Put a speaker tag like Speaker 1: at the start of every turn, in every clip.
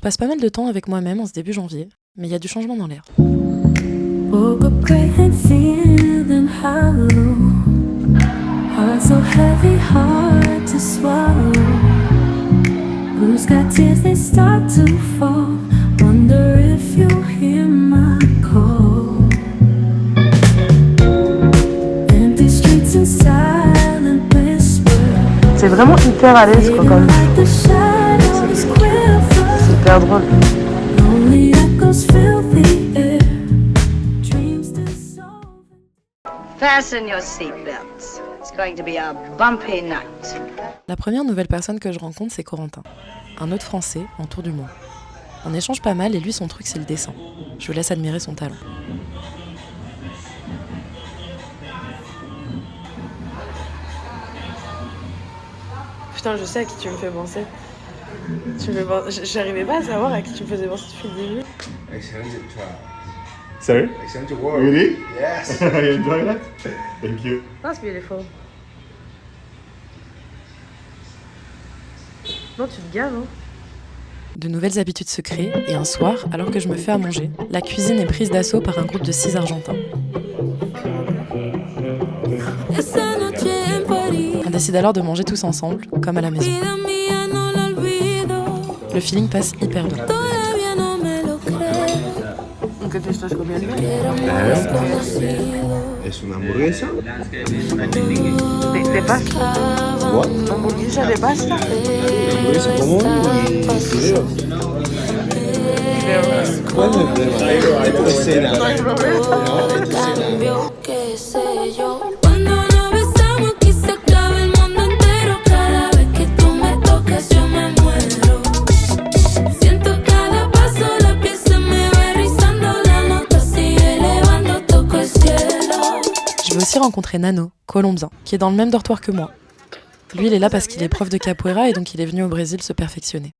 Speaker 1: passe pas mal de temps avec moi-même en ce début janvier, mais il y a du changement dans l'air.
Speaker 2: Woke up great and feeling hollow. Heart so heavy, hard to swallow. Blue sky tears, they start to fall. Wonder if you hear my call. Empty streets and silent whispers.
Speaker 3: C'est vraiment hyper à l'aise quoi, comme
Speaker 2: Like the shadows quiver.
Speaker 3: c'est hyper drôle.
Speaker 2: Lonely echoes fill the air. Dreams dissolve.
Speaker 4: Fasten your seatbelts. It's going to be a bumpy night.
Speaker 1: La première nouvelle personne que je rencontre, c'est Corentin, un autre Français en tour du monde. On échange pas mal et lui, son truc, c'est le dessin. Je vous laisse admirer son talent.
Speaker 3: Putain, je sais à qui tu me fais penser. J'arrivais pas à savoir à qui tu me faisais penser depuis le début.
Speaker 5: Excellent job.
Speaker 6: Sorry?
Speaker 5: Excellent work.
Speaker 6: Really?
Speaker 5: Yes.
Speaker 6: You enjoy that? Thank you.
Speaker 3: That's beautiful. Non, tu te gaves, hein.
Speaker 1: De nouvelles habitudes se créent et un soir, alors que je me fais à manger, la cuisine est prise d'assaut par un groupe de 6 Argentins.
Speaker 2: Esa noche en París.
Speaker 1: On décide alors de manger tous ensemble, comme à la maison.
Speaker 2: Vida mía, no la olvido.
Speaker 1: Le feeling passe hyper bien.
Speaker 2: Todavía no me lo creo.
Speaker 3: ¿Qué te estás comiendo?
Speaker 2: Éramos conocidos.
Speaker 5: ¿Es una hamburguesa?
Speaker 3: De pasta.
Speaker 5: What?
Speaker 3: Hamburguesa de pasta.
Speaker 5: Una hamburguesa común y fideos. ¿Cuál es el problema? Es tu escena. No, es tu escena.
Speaker 2: Cambio, qué sé yo. Cuando nos besamos aquí se acaba el mundo entero. Cada vez que tú me tocas yo me muero. Siento cada paso, la piel se me va erizando. La nota sigue elevando, toco el cielo.
Speaker 1: Je vais aussi rencontrer Nano, colombien, qui est dans le même dortoir que moi. Lui, il est là parce qu'il est prof de capoeira et donc il est venu au Brésil se perfectionner.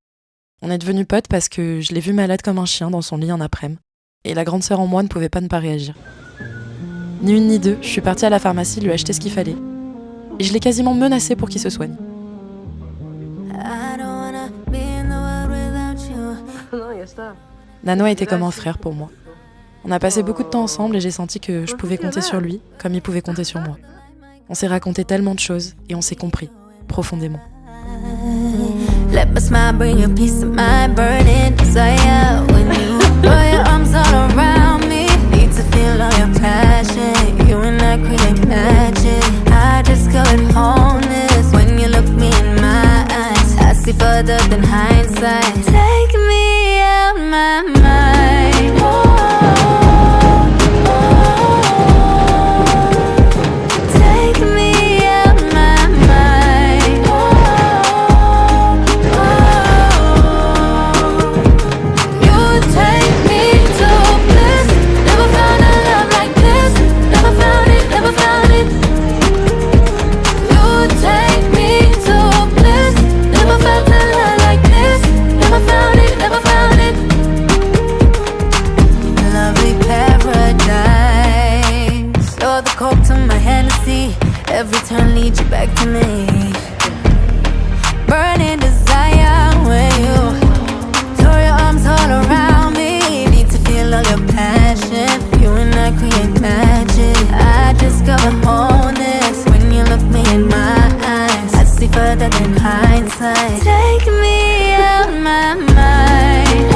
Speaker 1: On est devenus potes parce que je l'ai vu malade comme un chien dans son lit un après-midi. Et la grande sœur en moi ne pouvait pas ne pas réagir. Ni une ni deux, je suis partie à la pharmacie lui acheter ce qu'il fallait. Et je l'ai quasiment menacé pour qu'il se soigne.
Speaker 2: I don't wanna be in the world without you.
Speaker 3: Non, y'a ça.
Speaker 1: Nano a été comme un frère pour moi. On a passé beaucoup de temps ensemble et j'ai senti que je pouvais compter sur lui comme il pouvait compter sur moi. On s'est raconté tellement de choses et on s'est compris, profondément.
Speaker 2: Let my smile bring a piece of my burning desire. When you throw your arms all around me, need to feel all your passion. You and I create magic. I discovered wholeness when you look me in my eyes. I see further than hindsight. Take me out my mind. Take me out my mind. You take me to bliss. Never found a love like this. Never found it, never found it. You take me to bliss. Never felt a love like this. Never found it, never found it. Lovely paradise. You're the coke to my Hennessy. Every turn leads you back to me. Burning desire when you throw your arms all around me. Need to feel all your passion. You and I create magic. I discover wholeness when you look me in my eyes. I see further than hindsight. Take me out my mind.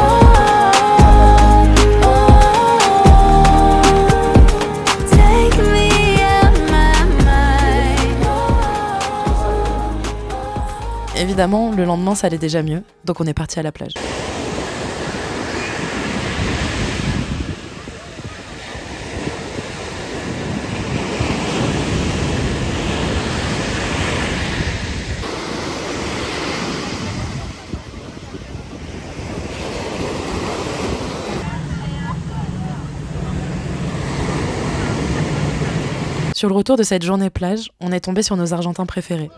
Speaker 2: Take me out my mind.
Speaker 1: Évidemment, le lendemain, ça allait déjà mieux, donc on est parti à la plage. Sur le retour de cette journée plage, on est tombé sur nos Argentins préférés.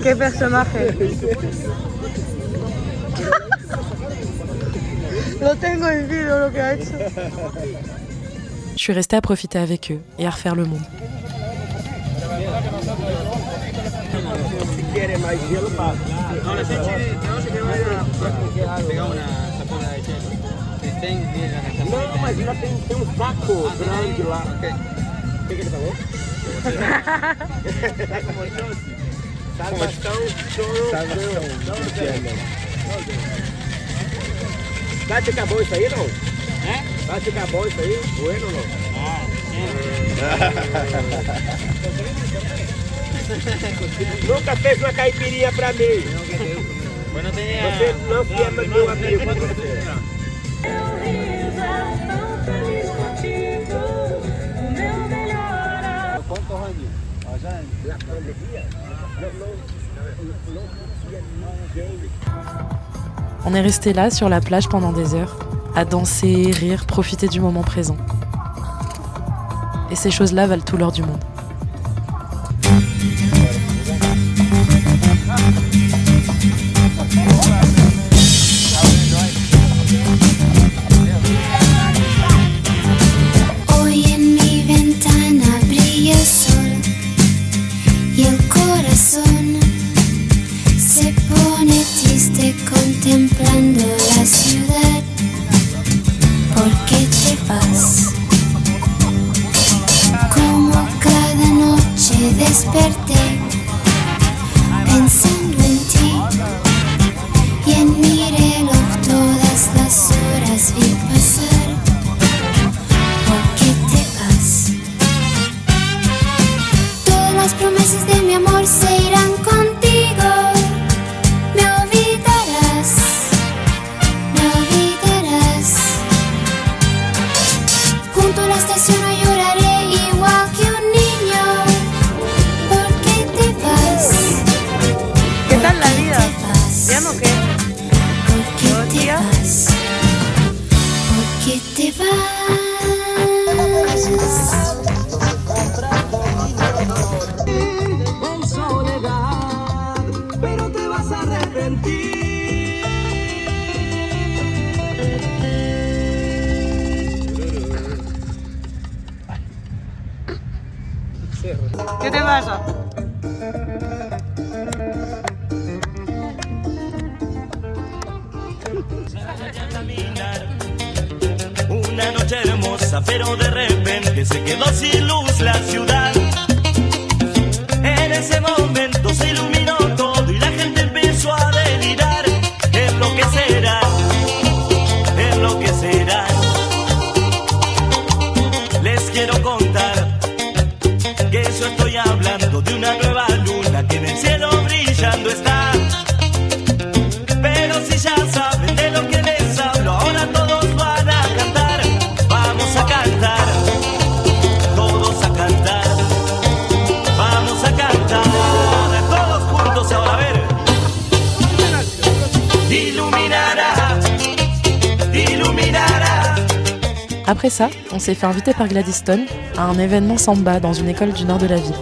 Speaker 3: ¿Qué personaje? Lo tengo en vídeo lo que ha hecho.
Speaker 1: Je suis restée à profiter avec eux et à refaire le monde.
Speaker 5: Si quiere mais gelo, passa. Não, mas lá tem um saco grande lá. O que ele falou? Salvação. Vai ficar bom isso aí, não? Vai ficar bom isso aí? Bueno, não? Nunca fez uma caipirinha pra mim. Você não se é meu amigo.
Speaker 1: On est resté là sur la plage pendant des heures, à danser, rire, profiter du moment présent. Et ces choses-là valent tout l'or du monde.
Speaker 2: Hoy en mi ventana brilla el sol y el corazón se pone triste contemplando la ciudad. ¿Por qué te vas? Como cada noche desperté pensando en ti y en mi reloj todas las horas vi pasar. ¿Por qué te vas? Todas las promesas de mi amor se irán contigo. Me olvidarás, me olvidarás. Junto a la estación no lloraré igual que un niño. ¿Por qué te vas?
Speaker 3: ¿Qué tal la vida?
Speaker 2: ¿Por qué te vas?
Speaker 3: ¿Bien o qué?
Speaker 2: ¿Por qué
Speaker 3: ¿Todo el
Speaker 2: te
Speaker 3: día?
Speaker 2: vas? ¿Por qué te vas?
Speaker 5: En soledad, pero te vas a arrepentir.
Speaker 3: ¿Qué te pasa?
Speaker 7: Una noche hermosa, pero de repente se quedó sin luz la ciudad. En ese momento se iluminó todo y la gente empezó a delirar. Es lo que será, es lo que será. Les quiero contar que yo estoy hablando de una nueva luna que en el cielo brillando está. Pero si ya saben de lo que les hablo, ahora todos van a cantar. Vamos a cantar, todos a cantar. Vamos a cantar, todos juntos ahora, a ver. Iluminará, iluminará.
Speaker 1: Après ça, on s'est fait inviter par Gladys Stone à un événement samba dans une école du nord de la ville.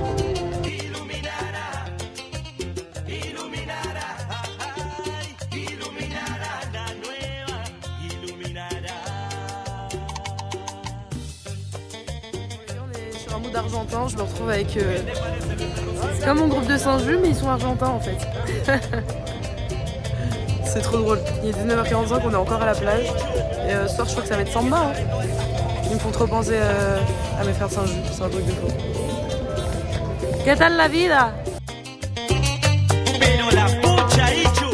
Speaker 3: On est sur un mood argentin, je me retrouve avec... C'est comme mon groupe de Saint-Just, mais ils sont argentins en fait. C'est trop drôle. Il est 19h45, on est encore à la plage. Et ce soir, je crois que ça va être samba. Hein. Ils me font trop penser à mes frères de Saint-Just, c'est un truc de fou. ¿Qué tal la vida?
Speaker 7: Pero la pucha, Ichu.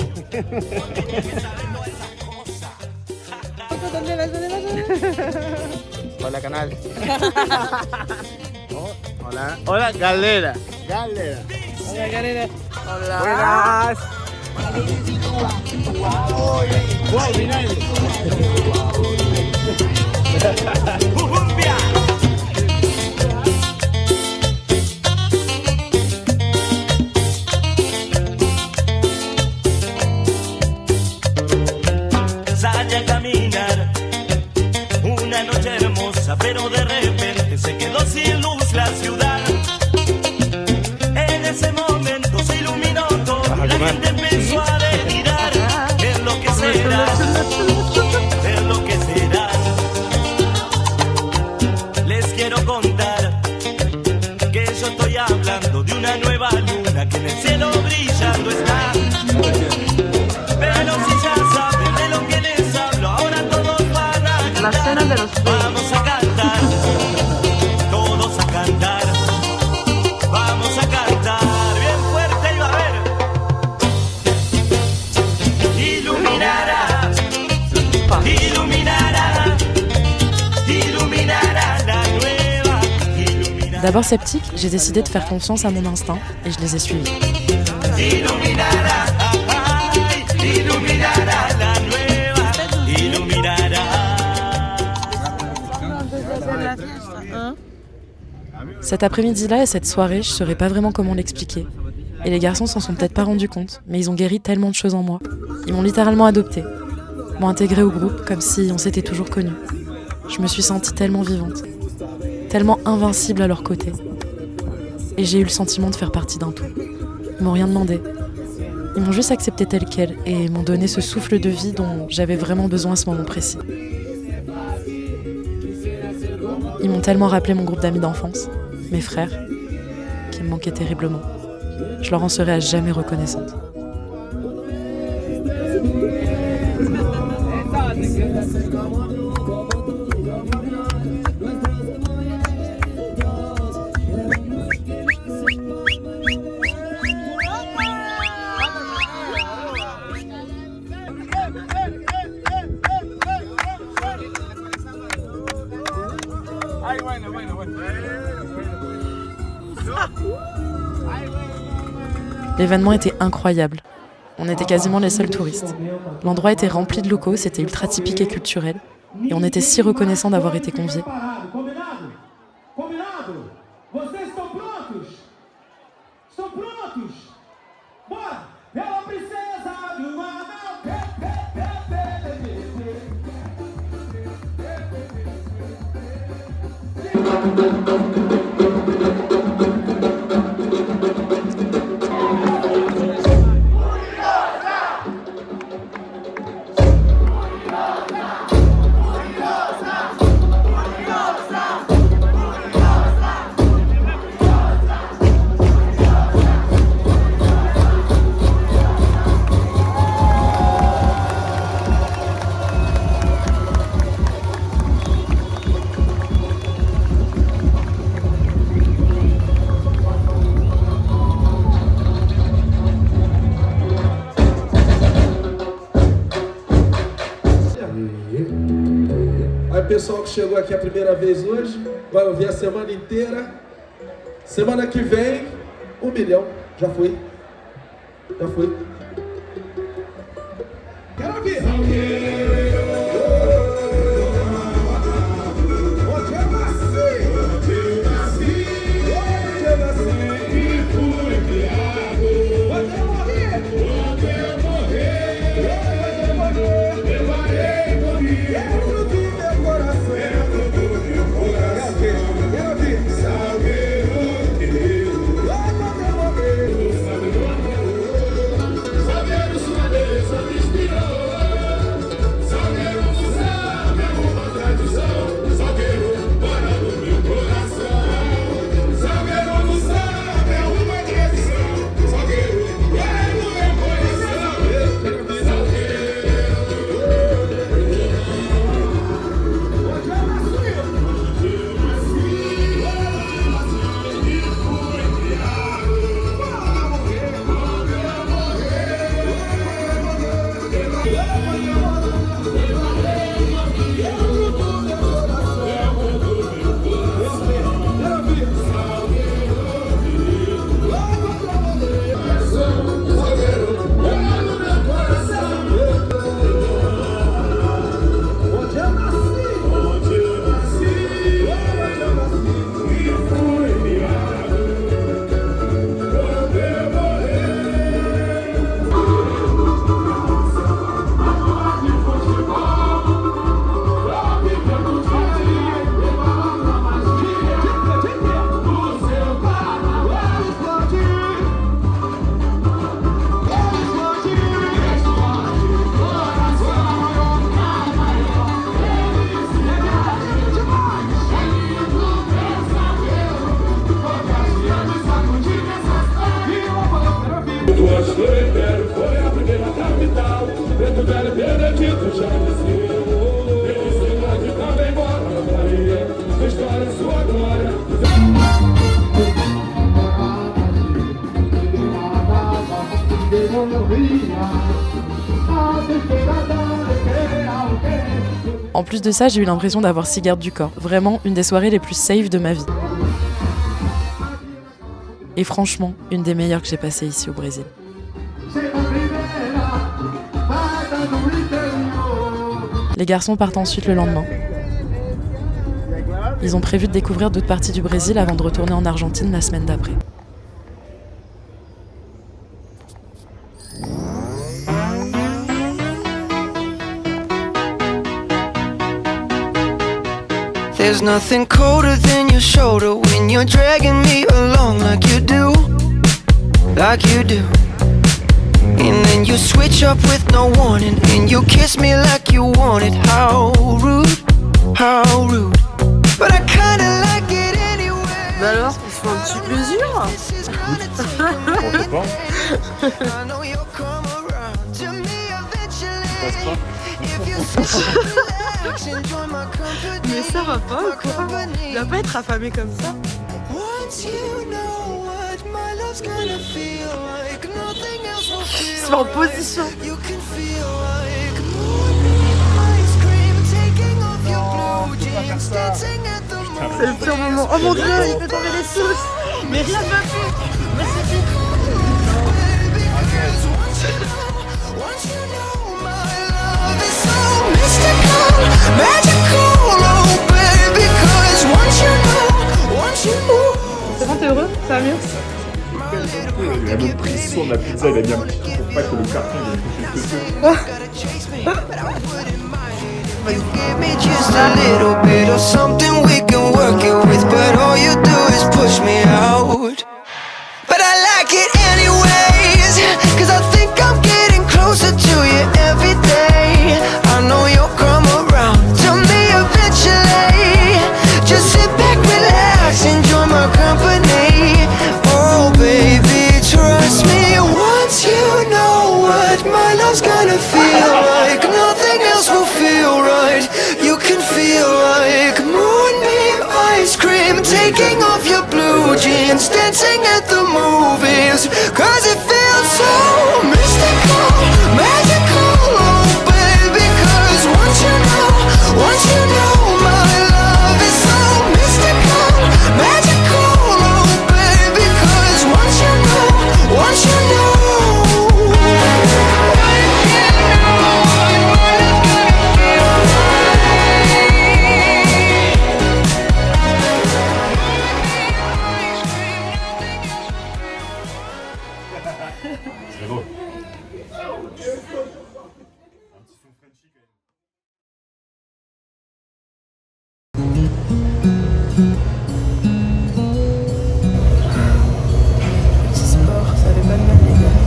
Speaker 5: Hola, canal. Hola. Hola, galera. Galera.
Speaker 3: Hola, Karina. Hola.
Speaker 5: Buenas. Wow, vinagre.
Speaker 7: Cumbia. Sale a caminar una noche hermosa, pero de repente se quedó sin luz la ciudad. En ese momento se iluminó todo, la gente empezó a delirar. Es lo que será, es lo estoy hablando de una nueva luna que en el cielo brillando está. Pero si ya saben de lo que les hablo, ahora todos van a
Speaker 3: La cena de los
Speaker 7: vamos a cantar, todos a cantar, vamos a cantar bien fuerte y va a ver. Iluminará, iluminará, iluminará la nueva. Iluminará,
Speaker 1: D'abord sceptique, j'ai décidé de faire confiance à mon instinct et je les ai suivis.
Speaker 7: iluminará, ay, iluminará la nueva. Iluminará.
Speaker 1: Cet après-midi-là et cette soirée, je saurais pas vraiment comment l'expliquer. Et les garçons s'en sont peut-être pas rendus compte, mais ils ont guéri tellement de choses en moi. Ils m'ont littéralement adoptée, m'ont intégrée au groupe comme si on s'était toujours connus. Je me suis sentie tellement vivante, tellement invincible à leur côté. Et j'ai eu le sentiment de faire partie d'un tout. Ils m'ont rien demandé. Ils m'ont juste accepté tel quel et m'ont donné ce souffle de vie dont j'avais vraiment besoin à ce moment précis. Ils m'ont tellement rappelé mon groupe d'amis d'enfance, mes frères, qui me manquaient terriblement. Je leur en serai à jamais reconnaissante. L'événement était incroyable. On était quasiment les seuls touristes. L'endroit était rempli de locaux, c'était ultra typique et culturel. Et on était si reconnaissants d'avoir été conviés.
Speaker 5: Combinado? Combinado? Vocês estão prontos? Estão prontos? Bora! Ela princesa do anel. Aí, pessoal que chegou aqui a primeira vez hoje, vai ouvir a semana inteira. Semana que vem, 1 milhão. Já foi. Já foi. Quero ouvir.
Speaker 1: En plus de ça, j'ai eu l'impression d'avoir 6 gardes du corps. Vraiment, une des soirées les plus safe de ma vie. Et franchement, une des meilleures que j'ai passées ici au Brésil. Les garçons partent ensuite le lendemain. Ils ont prévu de découvrir d'autres parties du Brésil avant de retourner en Argentine la semaine d'après.
Speaker 8: There's nothing colder than your shoulder when you're dragging me along like you do, like you do. And then you switch up with no warning and you kiss me like you want it. How rude, how rude. But I kinda like it anyway.
Speaker 3: Bah alors, ils se font un petit plaisir.
Speaker 8: I know you'll come around to me eventually. If you relax, enjoy my company.
Speaker 3: Mais ça va pas ou quoi? Il va pas être affamé comme ça.
Speaker 8: Once you know what my love's gonna feel like, nothing else will
Speaker 3: Il
Speaker 8: feel
Speaker 3: se met en
Speaker 8: right.
Speaker 3: position.
Speaker 8: You can feel like morning ice cream, taking off your blue jeans, dancing at the moon.
Speaker 3: C'est le pire moment. Oh mon dieu, il fait tomber les sauces. Mais rien ne va plus. Mais c'est tout.
Speaker 8: Once you know my love is so mystical, magical, oh baby, 'cause once you know.
Speaker 3: C'est bon, t'es heureux? Ça va mieux?
Speaker 6: Il a même pris soin de la pizza, il a mis un petit truc pour pas que le carton vienne toucher le dessus.
Speaker 8: You give me just a little bit of something we can work it with, but all you do is push me out. But I like it anyways, 'cause I think I'm getting closer to you every day. I know you'll come around to me eventually. Just sit back, relax, enjoy my company. Oh baby, trust me, once you know what my love's gonna feel like, nothing else will feel right. You can feel like moonbeam ice cream, taking off your blue jeans, dancing at the movies, 'cause it feels so mystical, magical, oh baby, 'cause once you know my love is so mystical, magical, oh baby, 'cause once you know, once you know.
Speaker 6: C'est drôle.
Speaker 3: Petit sport, ça fait pas de mal les gars.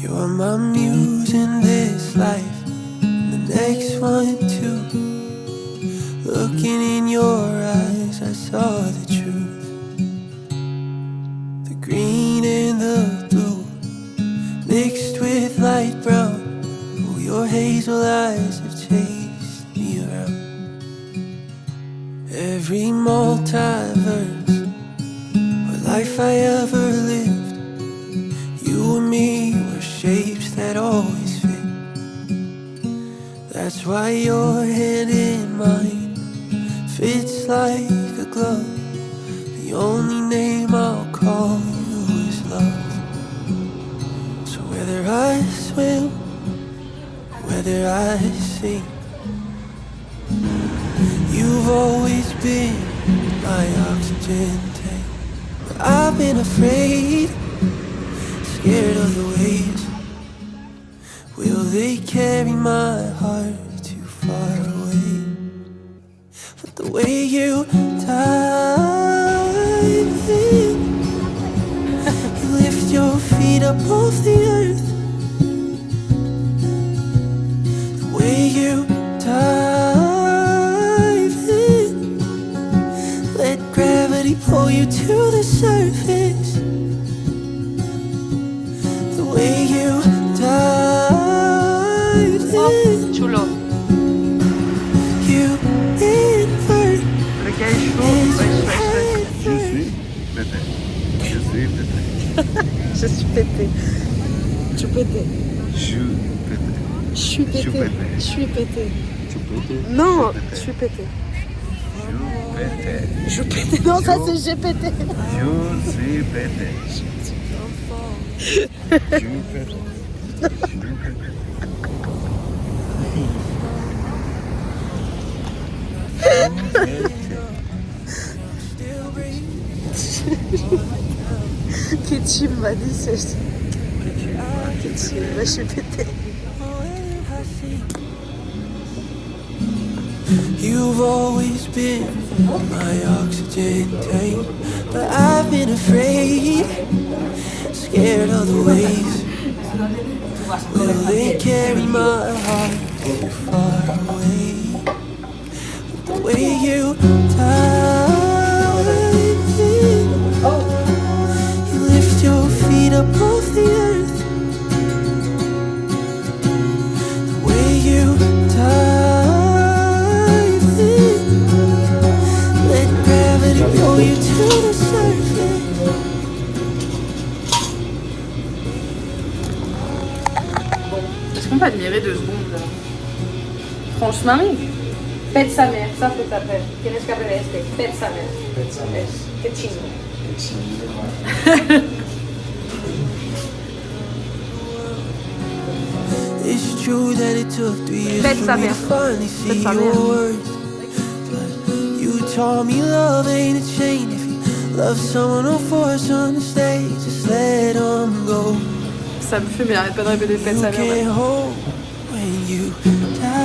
Speaker 8: You're my muse in this life, and the next one too. Looking in your eyes, I saw the truth. The green and the blue, mixed with light brown. Oh, your hazel eyes have chased me around. Every multiverse, what life I ever lived, you and me were shapes that always fit. That's why your hand in mine fits like a glove. The only name I'll call you is love. So whether I swim, whether I sing, you've always been my oxygen tank. But I've been afraid, scared of the waves. Will they carry my heart too far away? But the way you dive in, you lift your feet up off the earth. The way you dive in, let gravity pull you to the surface. The way you dive in,
Speaker 3: Chulo.
Speaker 8: you invert.
Speaker 3: Le gars est chaud.
Speaker 6: Je suis pété. Je suis pété.
Speaker 3: Je suis pété. Tu pété.
Speaker 6: Je pété.
Speaker 3: Je suis pété. Je suis pété. Non, je suis pété. Je pété. Non, ça c'est j'ai pété.
Speaker 6: Je suis pété.
Speaker 3: Ketchum m'a dit c'est. Ketchum, je suis pété.
Speaker 8: You've always been my oxygen tank, but I've been afraid, scared of the ways. Will they carry my heart too far away? The way you dive in, you lift your feet up off the earth. The way you dive in, let gravity pull you to the surface.
Speaker 3: Est-ce qu'on peut admirer 2 secondes là? Franchement, pète sa mère, ça faut t'appeler. Tienes que aprender este, pète sa mère. Pète sa mère. Qué chingo.
Speaker 8: It's true that it took 3 years
Speaker 3: Pète
Speaker 8: for
Speaker 3: sa
Speaker 8: me to
Speaker 3: mère.
Speaker 8: finally see
Speaker 3: Pète sa
Speaker 8: your
Speaker 3: mère.
Speaker 8: words. But you taught me love ain't a chain. If you love someone on force on the stage, just let them go.
Speaker 3: Ça me fume, mais arrête pas de répéter pète
Speaker 8: You
Speaker 3: sa mère.
Speaker 8: can't hold when you die.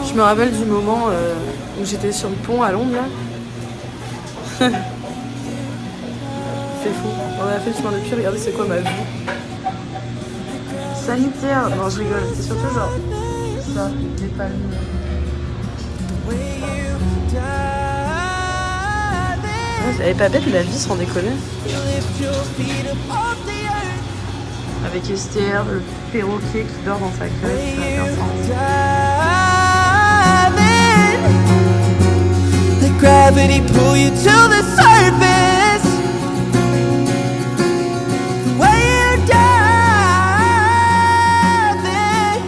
Speaker 3: Je me rappelle du moment où j'étais sur le pont à Londres là. C'est fou. On a fait le chemin depuis, regardez c'est quoi ma vie. Sanitaire. Non je rigole, c'est surtout genre ça, des palmes. J'avais pas bête la vie sans déconner. Avec Esther, le perroquet qui dort dans sa cage, ça n'a aucun sens.
Speaker 8: Let gravity pull you to the surface. The way you dive in,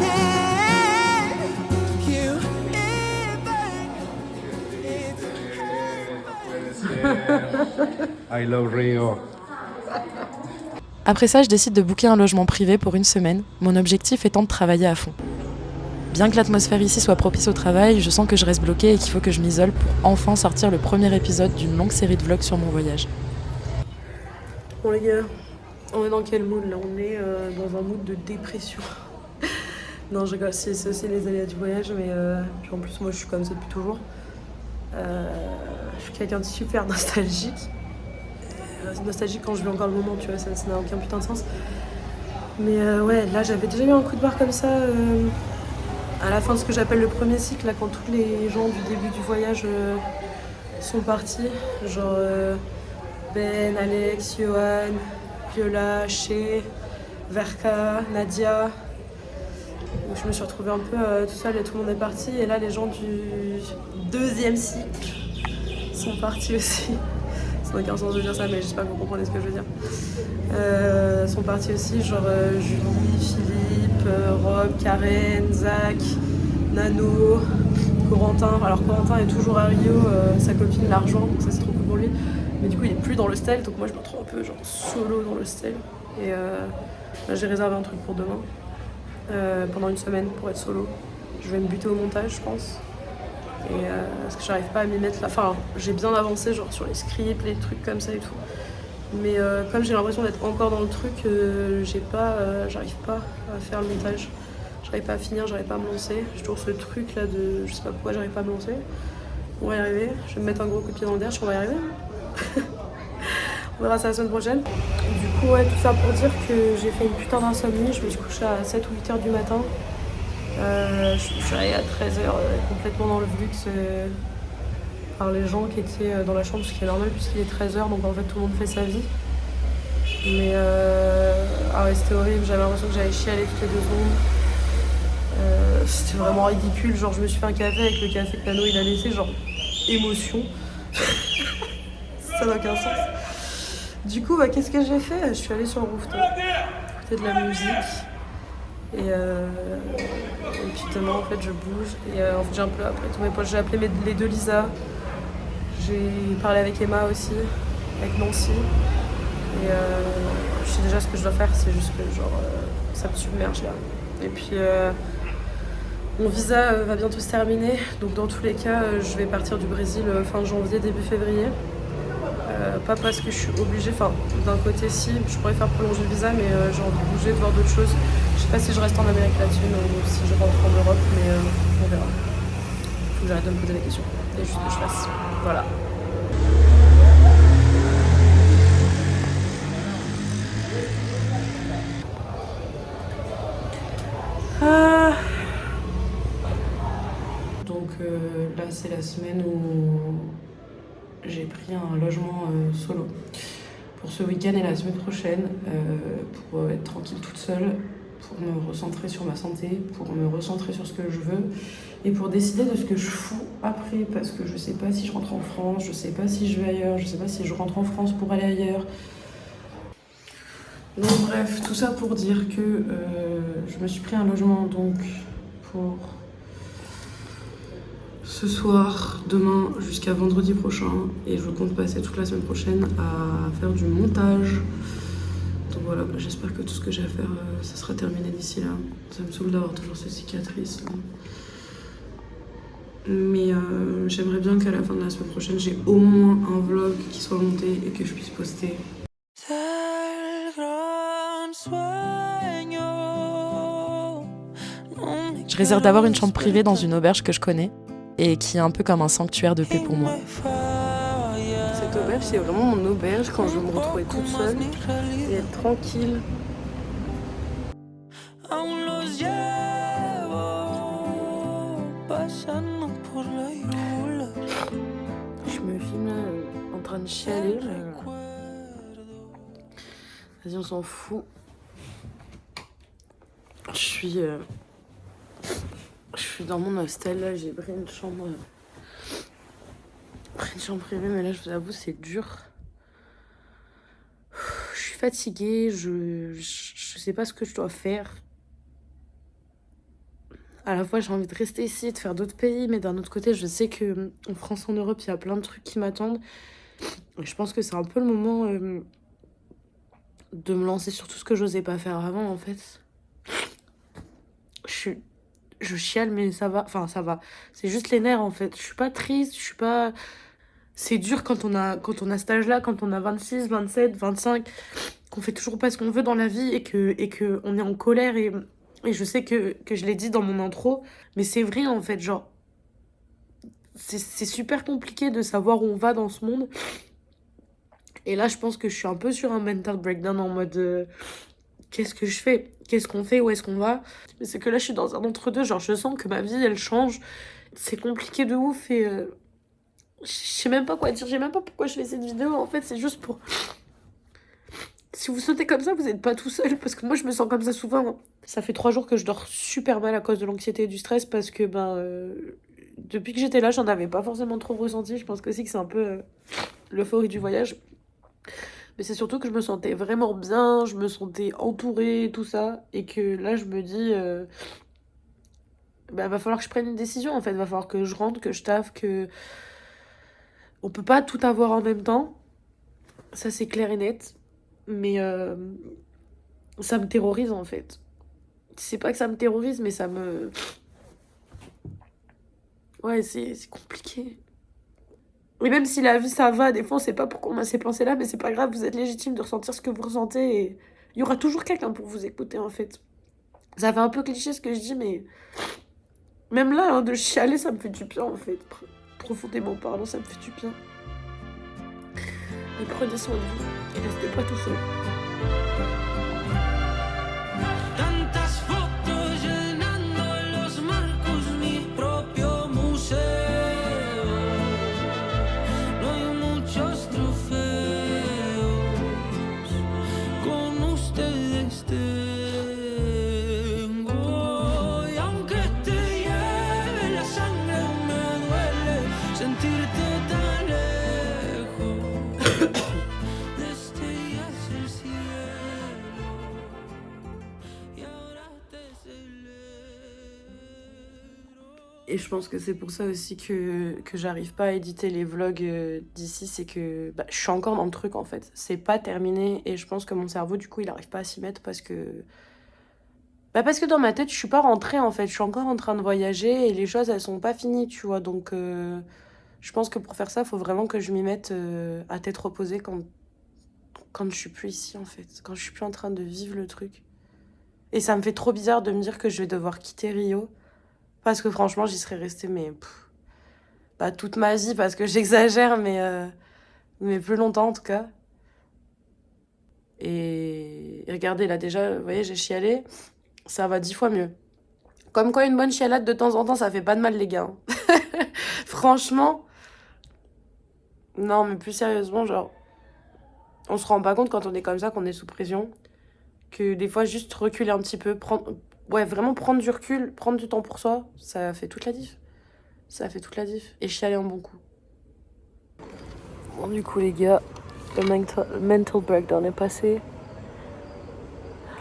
Speaker 8: you
Speaker 6: I love Rio.
Speaker 1: Après ça, je décide de booker un logement privé pour une semaine, mon objectif étant de travailler à fond. Bien que l'atmosphère ici soit propice au travail, je sens que je reste bloquée et qu'il faut que je m'isole pour enfin sortir le premier épisode d'une longue série de vlogs sur mon voyage.
Speaker 3: Bon les gars, on est dans quel mood là? On est dans un mood de dépression. Non je rigole, c'est aussi les aléas du voyage, mais puis en plus moi je suis comme ça depuis toujours. Je suis quelqu'un de super nostalgique. Nostalgique quand je vis encore le moment, tu vois, ça n'a aucun putain de sens. Mais ouais, là j'avais déjà eu un coup de barre comme ça à la fin de ce que j'appelle le premier cycle, là, quand tous les gens du début du voyage sont partis. Genre Ben, Alex, Johan, Viola, Ché, Verka, Nadia. Donc je me suis retrouvée un peu toute seule et tout le monde est parti. Et là les gens du deuxième cycle sont partis aussi. Ça n'a aucun sens de dire ça, mais j'espère que vous comprenez ce que je veux dire. Sont partis aussi, genre Julie, Philippe, Rob, Karen, Zach, Nano, Corentin. Alors Corentin est toujours à Rio, sa copine l'a rejoint, donc ça c'est trop cool pour lui. Mais du coup il est plus dans l'hostel, donc moi je me retrouve un peu genre solo dans l'hostel. Et là j'ai réservé un truc pour demain, pendant une semaine pour être solo. Je vais me buter au montage je pense. Et parce que j'arrive pas à m'y mettre là. Enfin, j'ai bien avancé genre sur les scripts, les trucs comme ça et tout. Mais comme j'ai l'impression d'être encore dans le truc, j'arrive pas à faire le montage. J'arrive pas à finir, j'arrive pas à me lancer. J'ai toujours ce truc là de je sais pas pourquoi j'arrive pas à me lancer. On va y arriver. Je vais me mettre un gros coup de pied dans le derrière, je crois qu'on va y arriver. On verra ça la semaine prochaine. Du coup, ouais, tout ça pour dire que j'ai fait une putain d'insomnie. Je me suis couchée à 7 ou 8 heures du matin. Je suis arrivée à 13h complètement dans le flux par les gens qui étaient dans la chambre, ce qui est normal puisqu'il est 13h, donc en fait tout le monde fait sa vie. Mais ah ouais, c'était horrible, j'avais l'impression que j'allais chialer toutes les 2 secondes. C'était vraiment ridicule, genre je me suis fait un café avec le café que Nano il a laissé, genre émotion. Ça n'a aucun sens. Du coup, qu'est-ce que j'ai fait? Je suis allée sur le rooftop, écouter de la musique. Et puis demain, en fait, je bouge. Et en fait, j'ai un peu après tous mes potes. J'ai appelé les deux Lisa. J'ai parlé avec Emma aussi, avec Nancy. Et je sais déjà ce que je dois faire, c'est juste que genre ça me submerge là. Et puis mon visa va bientôt se terminer, donc dans tous les cas je vais partir du Brésil fin janvier, début février. Pas parce que je suis obligée, enfin d'un côté si, je pourrais faire prolonger le visa, mais j'ai envie de bouger, de voir d'autres choses. Je sais pas si je reste en Amérique latine ou si je rentre en Europe, mais on verra. Faut que j'arrête de me poser la question, et juste que je fasse. Voilà. Donc là c'est la semaine où j'ai pris un logement solo pour ce week-end et la semaine prochaine pour être tranquille toute seule, pour me recentrer sur ma santé, pour me recentrer sur ce que je veux et pour décider de ce que je fous après, parce que je sais pas si je rentre en France, je sais pas si je vais ailleurs, je sais pas si je rentre en France pour aller ailleurs. Donc bref, tout ça pour dire que je me suis pris un logement donc pour ce soir, demain jusqu'à vendredi prochain, et je compte passer toute la semaine prochaine à faire du montage. Donc voilà, j'espère que tout ce que j'ai à faire, ça sera terminé d'ici là. Ça me saoule d'avoir toujours ces cicatrices là. Mais j'aimerais bien qu'à la fin de la semaine prochaine, j'ai au moins un vlog qui soit monté et que je puisse poster.
Speaker 1: Je réserve d'avoir une chambre privée dans une auberge que je connais et qui est un peu comme un sanctuaire de paix pour moi.
Speaker 3: Cette auberge, c'est vraiment mon auberge quand je veux me retrouver toute seule et être tranquille. Je me filme là, en train de chialer. Vas-y, on s'en fout. Je suis dans mon hostel là, j'ai pris une chambre privée, mais là je vous avoue c'est dur. Je suis fatiguée, je sais pas ce que je dois faire. À la fois j'ai envie de rester ici, de faire d'autres pays, mais d'un autre côté je sais que en France, en Europe, il y a plein de trucs qui m'attendent. Et je pense que c'est un peu le moment de me lancer sur tout ce que j'osais pas faire avant en fait. Je chiale, mais ça va. Enfin, ça va. C'est juste les nerfs, en fait. Je suis pas triste, je suis pas... C'est dur quand on a cet âge-là, quand on a 26, 27, 25, qu'on fait toujours pas ce qu'on veut dans la vie et que on est en colère. Et je sais que je l'ai dit dans mon intro, mais c'est vrai, en fait. Genre, c'est super compliqué de savoir où on va dans ce monde. Et là, je pense que je suis un peu sur un mental breakdown en mode... qu'est-ce que je fais? Qu'est-ce qu'on fait? Où est-ce qu'on va? Mais c'est que là, je suis dans un entre-deux. Genre, je sens que ma vie, elle change. C'est compliqué de ouf et... je sais même pas quoi dire. Je sais même pas pourquoi je fais cette vidéo. En fait, c'est juste pour... Si vous sautez comme ça, vous êtes pas tout seul. Parce que moi, je me sens comme ça souvent. Ça fait 3 jours que je dors super mal à cause de l'anxiété et du stress. Parce que, depuis que j'étais là, j'en avais pas forcément trop ressenti. Je pense aussi que c'est un peu l'euphorie du voyage. Mais c'est surtout que je me sentais vraiment bien, je me sentais entourée, tout ça. Et que là, je me dis... va falloir que je prenne une décision, en fait. Va falloir que je rentre, que je taffe, que... On peut pas tout avoir en même temps. Ça, c'est clair et net. Mais ça me terrorise, en fait. C'est pas que ça me terrorise, mais ça me... Ouais, c'est compliqué. Et même si la vie ça va, des fois on sait pas pourquoi on a ces pensées là, mais c'est pas grave, vous êtes légitime de ressentir ce que vous ressentez et il y aura toujours quelqu'un pour vous écouter en fait. Ça fait un peu cliché ce que je dis, mais même là, hein, de chialer ça me fait du bien en fait. Profondément parlant, ça me fait du bien. Et prenez soin de vous et restez pas tout seul.
Speaker 8: Tantas fotos llenando los marcos, mi propio museo. No hay muchos trofeos, con ustedes tengo. Y aunque te lleve la sangre, me duele sentirte tan lejos de este
Speaker 3: Et je pense que c'est pour ça aussi que j'arrive pas à éditer les vlogs d'ici, c'est que je suis encore dans le truc en fait. C'est pas terminé et je pense que mon cerveau du coup il arrive pas à s'y mettre parce que dans ma tête je suis pas rentrée en fait. Je suis encore en train de voyager et les choses elles sont pas finies, tu vois. Donc je pense que pour faire ça, faut vraiment que je m'y mette à tête reposée quand je suis plus ici en fait. Quand je suis plus en train de vivre le truc. Et ça me fait trop bizarre de me dire que je vais devoir quitter Rio. Parce que franchement, j'y serais restée, mais pas toute ma vie, parce que j'exagère, mais plus longtemps en tout cas. Et regardez, là déjà, vous voyez, j'ai chialé, ça va 10 fois mieux. Comme quoi, une bonne chialade de temps en temps, ça fait pas de mal, les gars. Franchement, non, mais plus sérieusement, genre, on se rend pas compte quand on est comme ça, qu'on est sous pression, que des fois, juste reculer un petit peu, vraiment prendre du recul, prendre du temps pour soi, ça fait toute la diff. Ça fait toute la diff. Et chialer en bon coup. Bon, du coup, les gars, le mental breakdown est passé.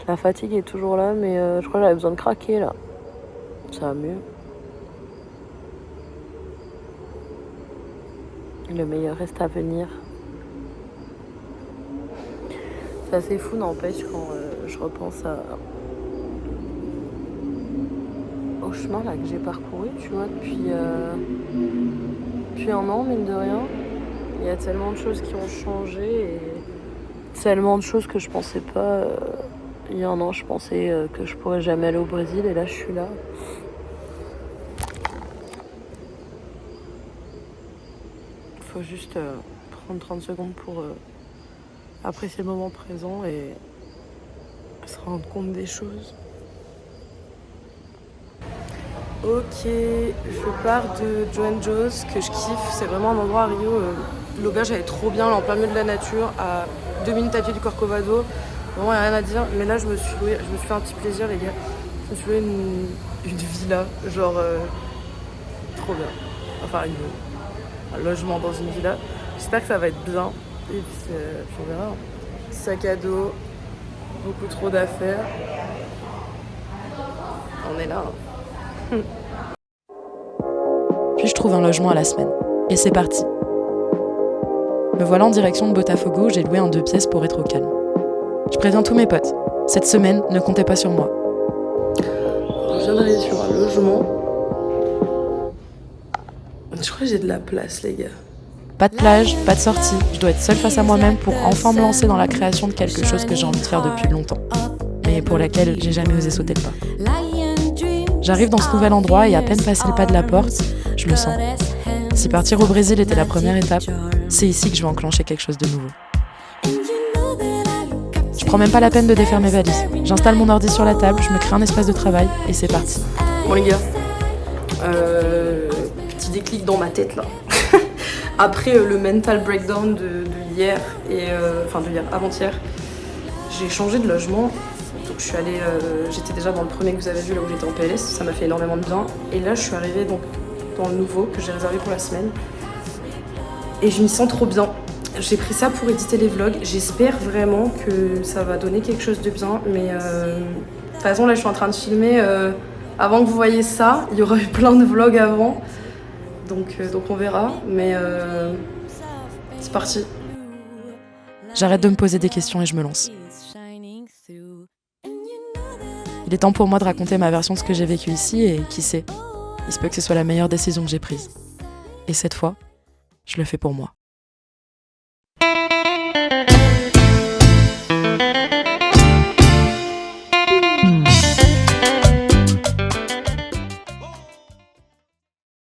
Speaker 3: La fatigue est toujours là, mais je crois que j'avais besoin de craquer, là. Ça va mieux. Le meilleur reste à venir. C'est assez fou, n'empêche, quand je repense au chemin là, que j'ai parcouru, tu vois, depuis un an, mine de rien. Il y a tellement de choses qui ont changé et tellement de choses que je pensais pas. Il y a un an, je pensais que je pourrais jamais aller au Brésil et là, je suis là. Faut juste prendre 30 secondes pour apprécier le moment présent et se rendre compte des choses. Ok, je pars de Joan Joe's que je kiffe, c'est vraiment un endroit à Rio. L'auberge elle est trop bien, là, en plein milieu de la nature, à 2 minutes à pied du Corcovado. Vraiment, il n'y a rien à dire, mais là je me suis fait un petit plaisir, les gars. Je me suis loué une villa, genre trop bien. Enfin, un logement dans une villa. J'espère que ça va être bien. Et puis on verra. Sac à dos, beaucoup trop d'affaires. On est là.
Speaker 1: Puis je trouve un logement à la semaine. Et c'est parti. Me voilà en direction de Botafogo où j'ai loué un 2 pièces pour être au calme. Je préviens tous mes potes. Cette semaine, ne comptez pas sur moi.
Speaker 3: Je viens d'arriver sur un logement. Je crois que j'ai de la place, les gars.
Speaker 1: Pas de plage, pas de sortie. Je dois être seule face à moi-même pour enfin me lancer dans la création de quelque chose que j'ai envie de faire depuis longtemps. Mais pour laquelle j'ai jamais osé sauter le pas. J'arrive dans ce nouvel endroit et à peine passé le pas de la porte, je le sens. Si partir au Brésil était la première étape, c'est ici que je vais enclencher quelque chose de nouveau. Je prends même pas la peine de défaire mes valises. J'installe mon ordi sur la table, je me crée un espace de travail et c'est parti.
Speaker 3: Bon les gars, petit déclic dans ma tête là. Après le mental breakdown de hier, avant-hier, j'ai changé de logement. Donc je suis allée, j'étais déjà dans le premier que vous avez vu là où j'étais en PLS, ça m'a fait énormément de bien. Et là je suis arrivée donc dans le nouveau que j'ai réservé pour la semaine. Et je m'y sens trop bien. J'ai pris ça pour éditer les vlogs. J'espère vraiment que ça va donner quelque chose de bien. Mais de toute façon là je suis en train de filmer. Avant que vous voyez ça, il y aura eu plein de vlogs avant. Donc on verra. Mais c'est parti.
Speaker 1: J'arrête de me poser des questions et je me lance. Il est temps pour moi de raconter ma version de ce que j'ai vécu ici et qui sait, il se peut que ce soit la meilleure décision que j'ai prise. Et cette fois, je le fais pour moi.